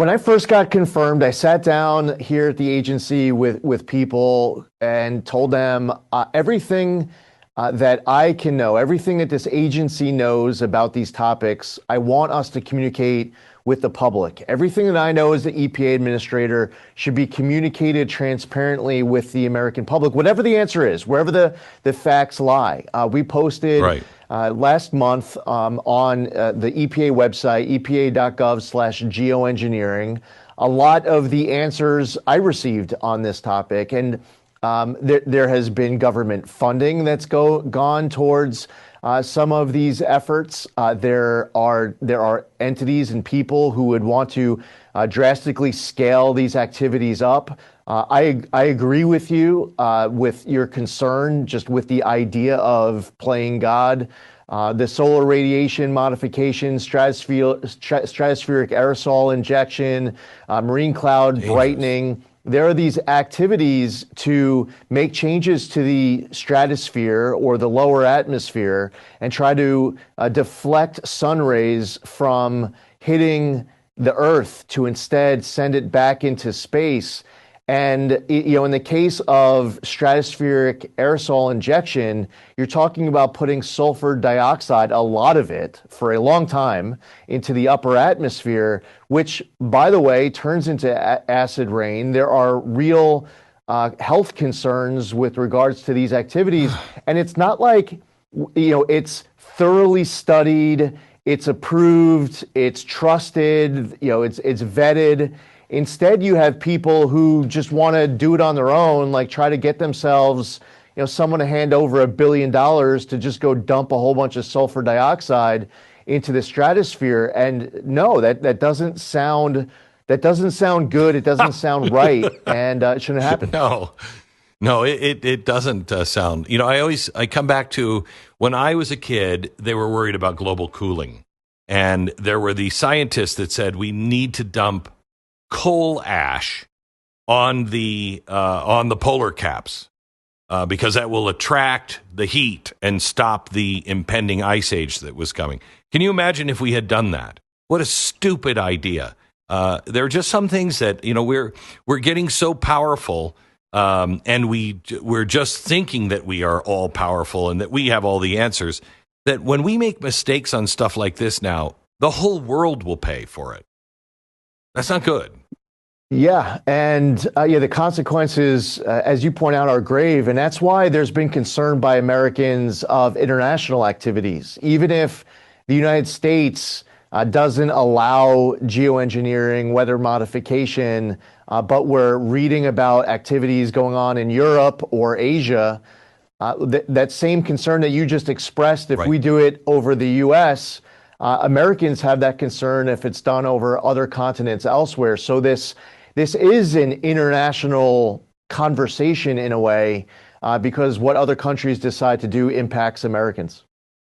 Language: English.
When I first got confirmed, I sat down here at the agency with people and told them everything that I can know, everything that this agency knows about these topics, I want us to communicate with the public. Everything that I know as the EPA administrator should be communicated transparently with the American public, whatever the answer is, wherever the facts lie. We posted last month on the EPA website, epa.gov/geoengineering, a lot of the answers I received on this topic. And there has been government funding that's gone towards some of these efforts. There are entities and people who would want to drastically scale these activities up. I agree with you with your concern just with the idea of playing God. The solar radiation modification, stratospheric aerosol injection, marine cloud brightening. There are these activities to make changes to the stratosphere or the lower atmosphere and try to deflect sun rays from hitting the Earth to instead send it back into space. And, in the case of stratospheric aerosol injection, you're talking about putting sulfur dioxide, a lot of it, for a long time, into the upper atmosphere, which, by the way, turns into acid rain. There are real health concerns with regards to these activities. And it's not like, it's thoroughly studied, it's approved, it's trusted, it's vetted. Instead, you have people who just want to do it on their own, like try to get themselves, someone to hand over $1 billion to just go dump a whole bunch of sulfur dioxide into the stratosphere. And no, that doesn't sound good. It doesn't sound right, and it shouldn't happen. No, it doesn't sound. I come back to when I was a kid, they were worried about global cooling, and there were the scientists that said we need to dump coal ash on the polar caps because that will attract the heat and stop the impending ice age that was coming. Can you imagine if we had done that? What a stupid idea. There are just some things that we're getting so powerful, and we're just thinking that we are all powerful and that we have all the answers, that when we make mistakes on stuff like this now, the whole world will pay for it. That's not good. Yeah, and the consequences, as you point out, are grave, and that's why there's been concern by Americans of international activities. Even if the United States doesn't allow geoengineering, weather modification, but we're reading about activities going on in Europe or Asia, that same concern that you just expressed, if we do it over the U.S., Americans have that concern if it's done over other continents elsewhere. So this is an international conversation in a way, because what other countries decide to do impacts Americans.